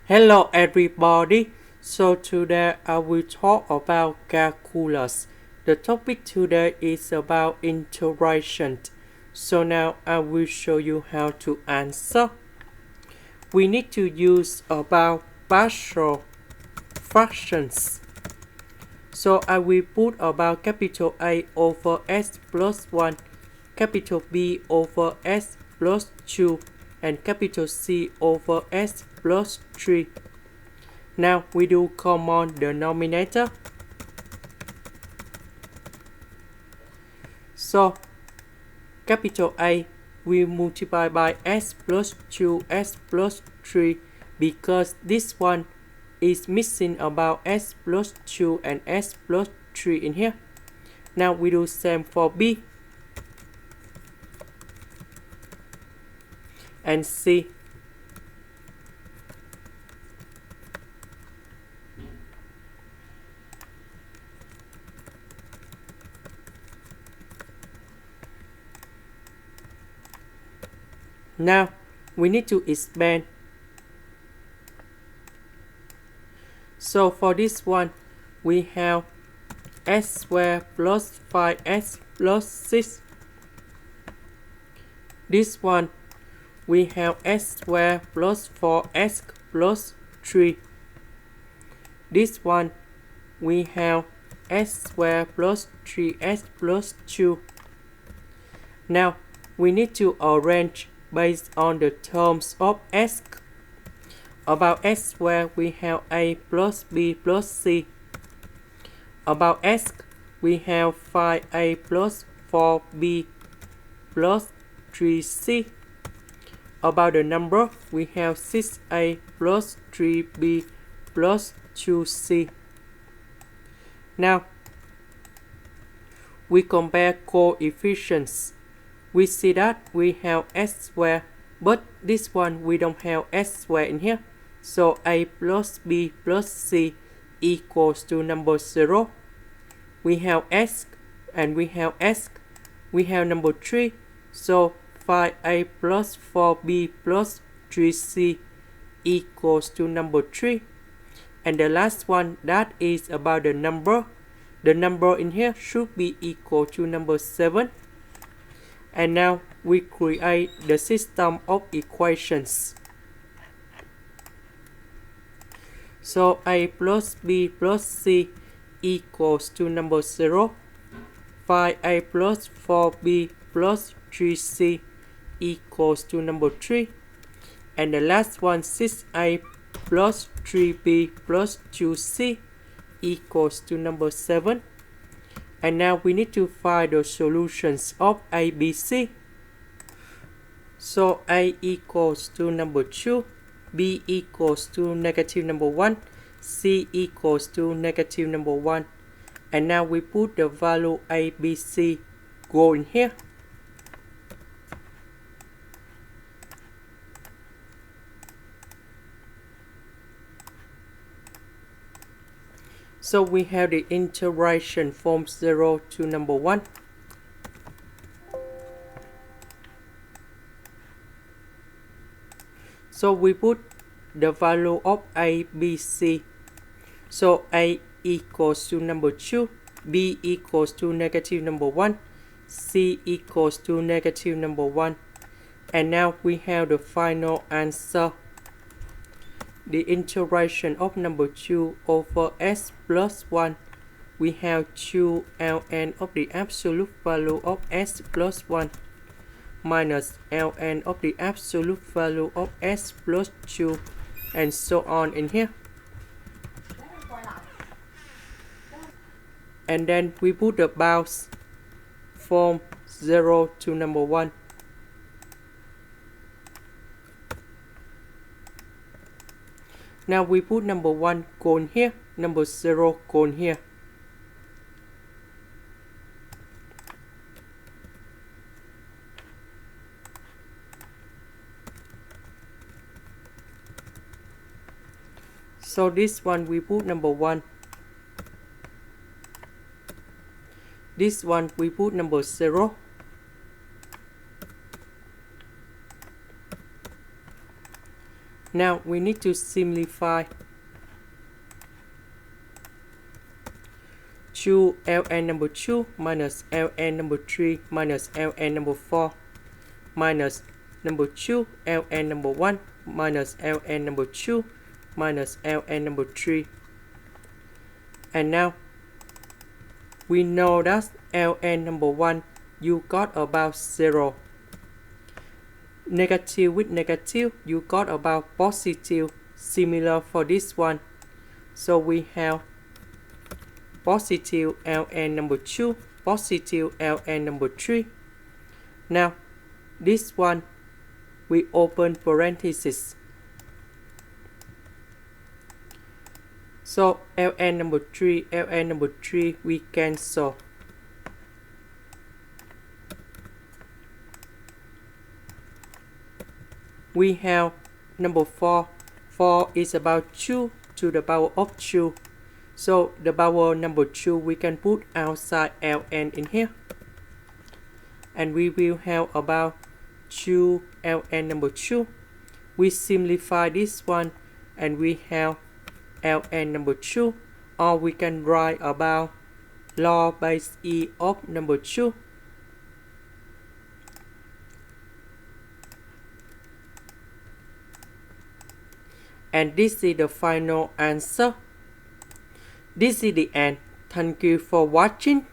Hello everybody, so today I will talk about calculus. The topic today is about integration. So now I will show you how to answer. We need to use about partial fractions. So I will put about capital A over s plus 1, capital B over s plus 2, and capital C over s plus 3. Now we do common denominator. So capital A will multiply by s plus 2, s plus 3 because this one is missing about s plus 2 and s plus 3 in here. Now we do same for B and C. Now we need to expand. So for this one, we have s squared plus 5s plus 6. This one, we have s squared plus 4s plus 3. This one, we have s squared plus 3s plus 2. Now, we need to arrange based on the terms of s. About s squared, we have a plus b plus c. About s, we have 5a plus 4b plus 3c. About the number, we have 6a plus 3b plus 2c. Now, we compare coefficients. We see that we have s squared, but this one we don't have s squared in here. So a plus b plus c equals to number 0. We have s and we have s. We have number 3. So 5a plus 4b plus 3c equals to number 3. And the last one, that is about the number. The number in here should be equal to number 7. And now we create the system of equations. So a plus b plus c equals to number 0. 5a plus 4b plus 3c equals to number 3. And the last one, 6a plus 3b plus 2c equals to number 7. And now we need to find the solutions of A, B, C. So A equals to number 2, B equals to negative number 1, C equals to negative number 1. And now we put the value A, B, C go in here. So we have the integration from 0 to number 1. So we put the value of A, B, C. So A equals to number 2, B equals to negative number 1, C equals to negative number 1. And now we have the final answer. The integration of number 2 over s plus 1, we have 2 ln of the absolute value of s plus 1 minus ln of the absolute value of s plus 2, and so on in here. And then we put the bounds from 0 to number 1. Now we put number 1 go in here, number 0 go in here. So this one we put number 1. This one we put number 0. Now we need to simplify 2 ln number 2 minus ln number 3 minus ln number 4 minus number 2 ln number 1 minus ln number 2 minus ln number 3. And now we know that ln number 1 you got about 0. Negative with negative you got about positive, similar for this one. So we have positive ln number 2, positive ln number 3. Now this one we open parentheses. So ln number 3, ln number 3 we cancel. We have number 4. 4 is about 2 to the power of 2. So the power number 2 we can put outside ln in here. And we will have about 2 ln number 2. We simplify this one and we have ln number 2. Or we can write about log base e of number 2. And this is the final answer. This is the end. Thank you for watching.